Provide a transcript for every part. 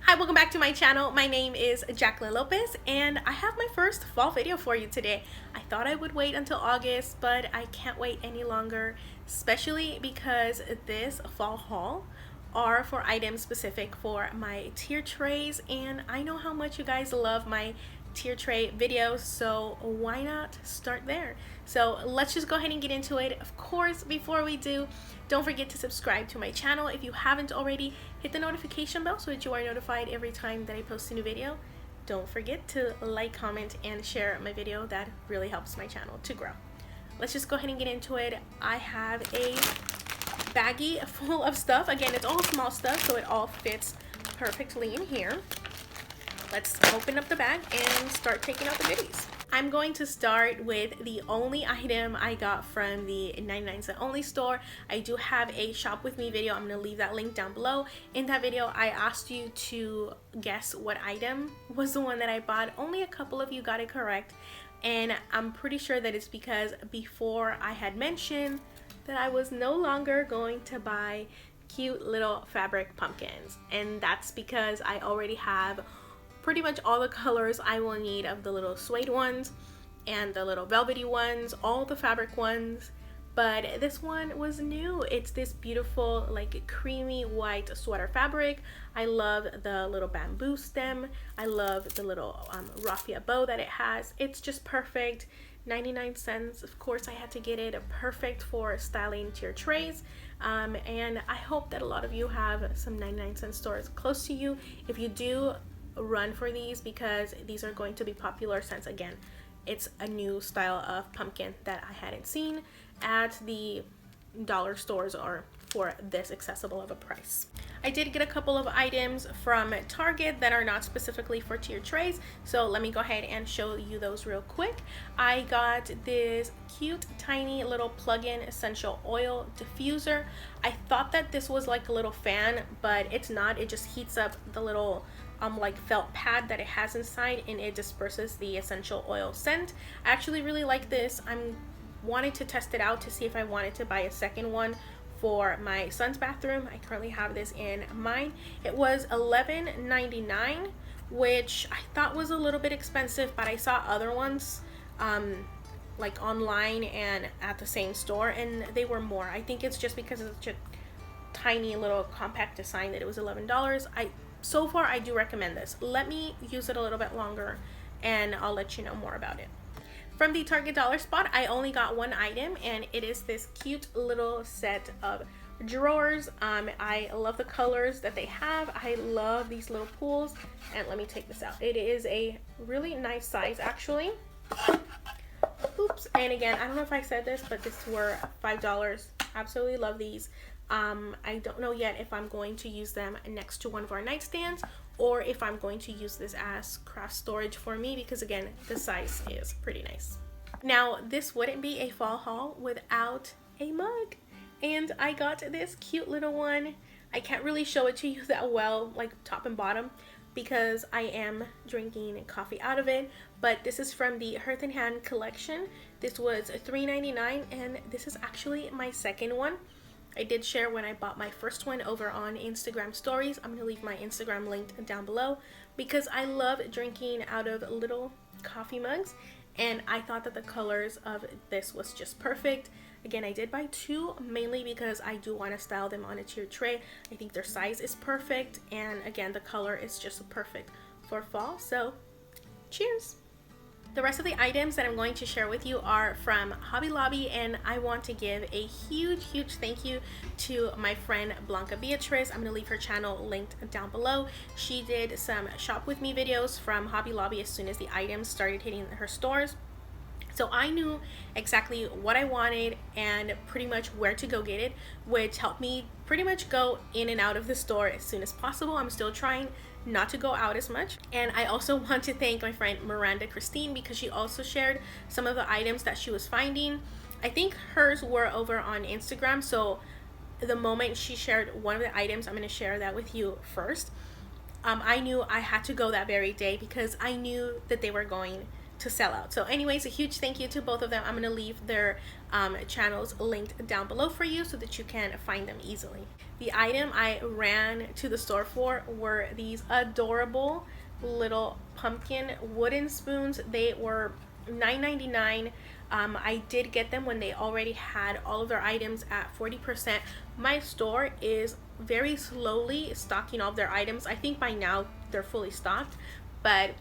Hi, welcome back to my channel. My name is Jacqueline Lopez and I have my first fall video for you today. I thought I would wait until August, but I can't wait any longer, especially because this fall haul are for items specific for my tier trays, and I know how much you guys love my tier tray videos, so why not start there? So let's just go ahead and get into it. Of course, before we do, don't forget to subscribe to my channel if you haven't already. Hit the notification bell so that you are notified every time that I post a new video. Don't forget to like, comment, and share my video. That really helps my channel to grow. Let's just go ahead and get into it. I have a baggie full of stuff. Again, it's all small stuff, so it all fits perfectly in here. Let's open up the bag and start taking out the goodies. I'm going to start with the only item I got from the 99-cent only store. I do have a shop with me video. I'm going to leave that link down below. In that video, I asked you to guess what item was the one that I bought. Only a couple of you got it correct, and I'm pretty sure that it's because before I had mentioned that I was no longer going to buy cute little fabric pumpkins, and that's because I already have pretty much all the colors I will need of the little suede ones and the little velvety ones, all the fabric ones. But this one was new. It's this beautiful like creamy white sweater fabric. I love the little bamboo stem. I love the little raffia bow that it has. It's just perfect. 99 cents. Of course I had to get it perfect for styling tier trays. And I hope that a lot of you have some 99-cent stores close to you. If you do, run for these because these are going to be popular, since again it's a new style of pumpkin that I hadn't seen at the dollar stores or for this accessible of a price. I did get a couple of items from Target that are not specifically for tier trays, so let me go ahead and show you those real quick. I got this cute tiny little plug-in essential oil diffuser. I thought that this was like a little fan, but it's not. It just heats up the little like felt pad that it has inside, and it disperses the essential oil scent. I actually really like this. I'm wanting to test it out to see if I wanted to buy a second one for my son's bathroom. I currently have this in mine. It was $11.99, which I thought was a little bit expensive, but I saw other ones like online and at the same store, and they were more. I think it's just because it's such a tiny little compact design that it was $11. So far I do recommend this. Let me use it a little bit longer and I'll let you know more about it. From the Target dollar spot, I only got one item, and it is this cute little set of drawers. I love the colors that they have. I love these little pools, and let me take this out. It is a really nice size actually. Oops. And again, I don't know if I said this, but these were $5. Absolutely love these. I don't know yet if I'm going to use them next to one of our nightstands or if I'm going to use this as craft storage for me, because again, the size is pretty nice. Now, this wouldn't be a fall haul without a mug, and I got this cute little one. I can't really show it to you that well, like top and bottom, because I am drinking coffee out of it, but this is from the Hearth and Hand collection. This was $3.99, and this is actually my second one. I did share when I bought my first one over on Instagram stories. I'm going to leave my Instagram linked down below because I love drinking out of little coffee mugs, and I thought that the colors of this was just perfect. Again, I did buy two, mainly because I do want to style them on a tier tray. I think their size is perfect, and again, the color is just perfect for fall, so cheers! The rest of the items that I'm going to share with you are from Hobby Lobby, and I want to give a huge thank you to my friend Blanca Beatrice. I'm going to leave her channel linked down below. She did some shop with me videos from Hobby Lobby as soon as the items started hitting her stores. So I knew exactly what I wanted and pretty much where to go get it, which helped me pretty much go in and out of the store as soon as possible. I'm still trying not to go out as much. And I also want to thank my friend Miranda Christine because she also shared some of the items that she was finding. I think hers were over on Instagram, so the moment she shared one of the items, I'm going to share that with you first. I knew I had to go that very day because I knew that they were going to sell out. So anyways, a huge thank you to both of them. I'm gonna leave their channels linked down below for you so that you can find them easily. The item I ran to the store for were these adorable little pumpkin wooden spoons. They were $9.99. I did get them when they already had all of their items at 40%. My store is very slowly stocking all of their items. I think by now they're fully stocked, but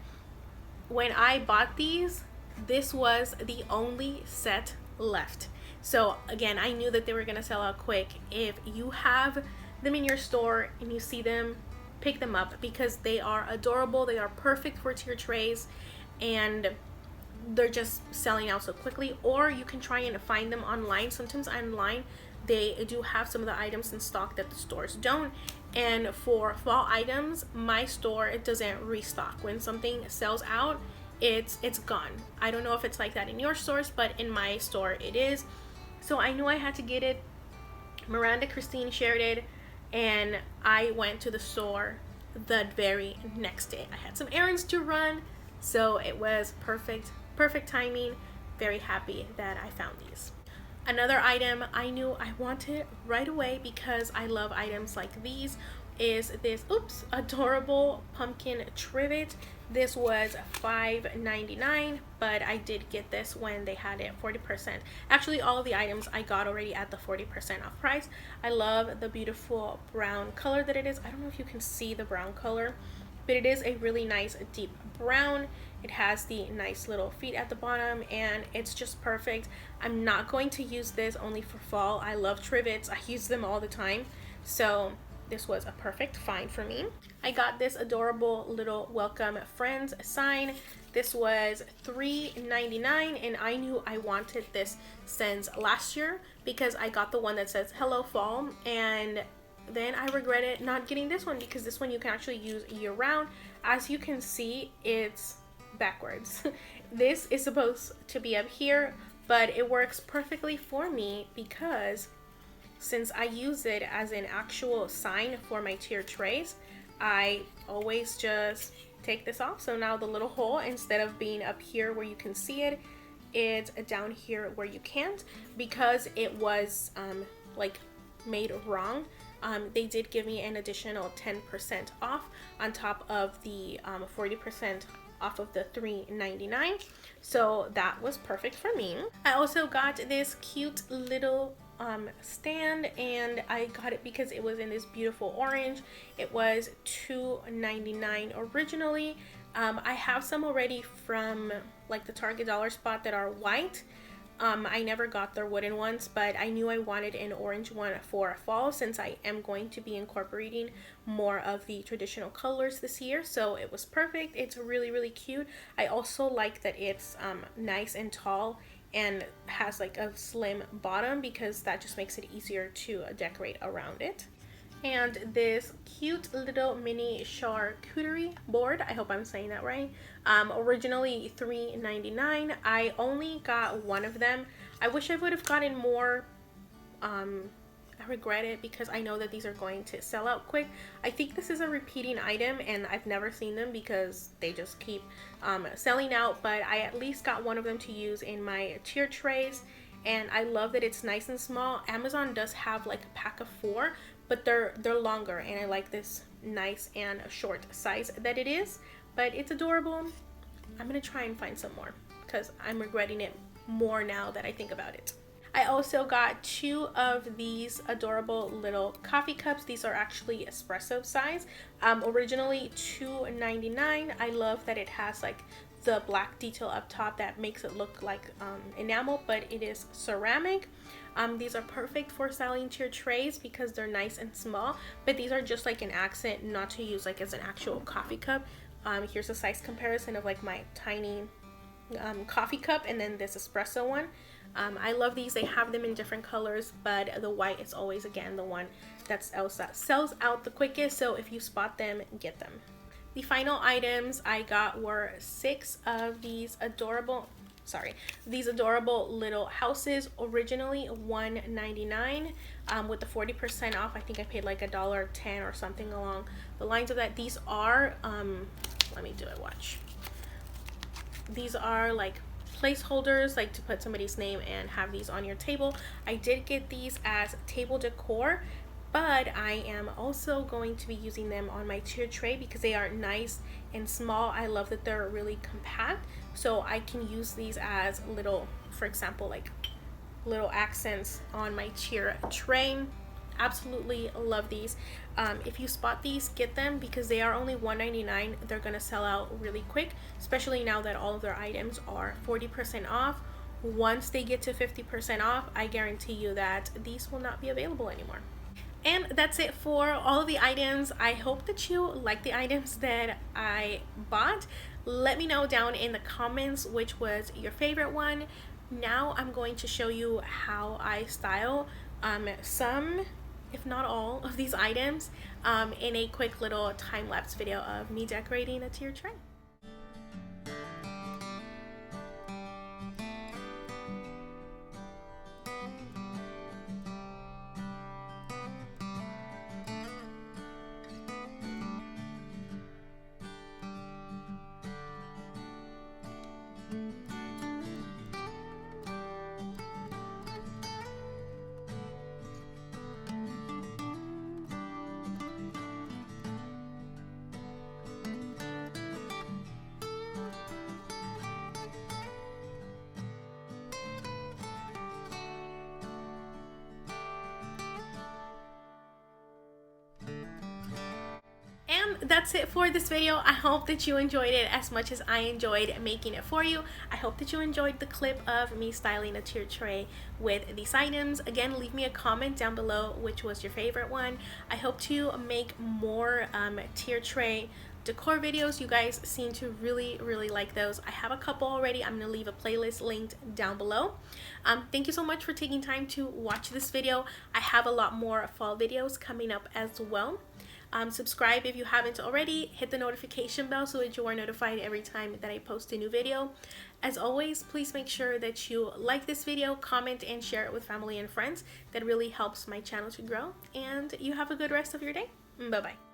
when I bought these, this was the only set left. So again, I knew that they were gonna sell out quick. If you have them in your store and you see them, pick them up because they are adorable. They are perfect for tier trays, and they're just selling out so quickly. Or you can try and find them online. Sometimes online they do have some of the items in stock that the stores don't. And for fall items, my store, it doesn't restock. When something sells out, it's gone. I don't know if it's like that in your stores, but in my store it is. So I knew I had to get it. Miranda Christine shared it, and I went to the store the very next day. I had some errands to run, so it was perfect timing. Very happy that I found these. Another item I knew I wanted right away because I love items like these is this adorable pumpkin trivet. This was $5.99, but I did get this when they had it 40%. Actually, all of the items I got already at the 40% off price. I love the beautiful brown color that it is. I don't know if you can see the brown color, but it is a really nice deep brown. It has the nice little feet at the bottom, and it's just perfect. I'm not going to use this only for fall. I love trivets. I use them all the time. So this was a perfect find for me. I got this adorable little welcome friends sign. This was $3.99, and I knew I wanted this since last year because I got the one that says hello fall, and then I regretted not getting this one because this one you can actually use year round. As you can see, it's backwards. This is supposed to be up here, but it works perfectly for me because since I use it as an actual sign for my tier trays, I always just take this off. So now the little hole, instead of being up here where you can see it, it's down here where you can't, because it was like made wrong. They did give me an additional 10% off on top of the 40% off of the $3.99, so that was perfect for me. I also got this cute little stand, and I got it because it was in this beautiful orange. It was $2.99 originally. I have some already from like the Target dollar spot that are white. I never got their wooden ones, but I knew I wanted an orange one for fall since I am going to be incorporating more of the traditional colors this year, so it was perfect. It's really cute. I also like that it's nice and tall and has like a slim bottom because that just makes it easier to decorate around it. And this cute little mini charcuterie board, I hope I'm saying that right, originally $3.99. I only got one of them. I wish I would have gotten more. I regret it because I know that these are going to sell out quick. I think this is a repeating item and I've never seen them because they just keep selling out, but I at least got one of them to use in my tier trays, and I love that it's nice and small. Amazon does have like a pack of 4, but they're longer, and I like this nice and short size that it is, but it's adorable. I'm gonna try and find some more because I'm regretting it more now that I think about it. I also got 2 of these adorable little coffee cups. These are actually espresso size. Originally $2.99. I love that it has like the black detail up top that makes it look like enamel, but it is ceramic. These are perfect for selling tier trays because they're nice and small, but these are just like an accent, not to use like as an actual coffee cup. Here's a size comparison of like my tiny coffee cup and then this espresso one. I love these. They have them in different colors, but the white is always, again, the one that sells out the quickest, so if you spot them, get them. The final items I got were 6 of these adorable little houses, originally $1.99. With the 40% off, I think I paid like $1.10 or something along the lines of that. These are let me do it, watch. These are like placeholders, like to put somebody's name and have these on your table. I did get these as table decor, but I am also going to be using them on my tier tray because they are nice and small. I love that they're really compact, so I can use these as little, for example, like little accents on my tier tray. Absolutely love these. If you spot these, get them because they are only $1.99. They're gonna sell out really quick, especially now that all of their items are 40% off. Once they get to 50% off, I guarantee you that these will not be available anymore. And that's it for all of the items. I hope that you like the items that I bought. Let me know down in the comments which was your favorite one. Now I'm going to show you how I style some, if not all, of these items in a quick little time-lapse video of me decorating a tier tray. And that's it for this video. I hope that you enjoyed it as much as I enjoyed making it for you. I hope that you enjoyed the clip of me styling a tier tray with these items. Again, leave me a comment down below which was your favorite one. I hope to make more tier tray decor videos. You guys seem to really like those. I have a couple already. I'm gonna leave a playlist linked down below. Thank you so much for taking time to watch this video. I have a lot more fall videos coming up as well. Subscribe if you haven't already. Hit the notification bell so that you are notified every time that I post a new video. As always, please make sure that you like this video, comment, and share it with family and friends. That really helps my channel to grow. And you have a good rest of your day. Bye bye.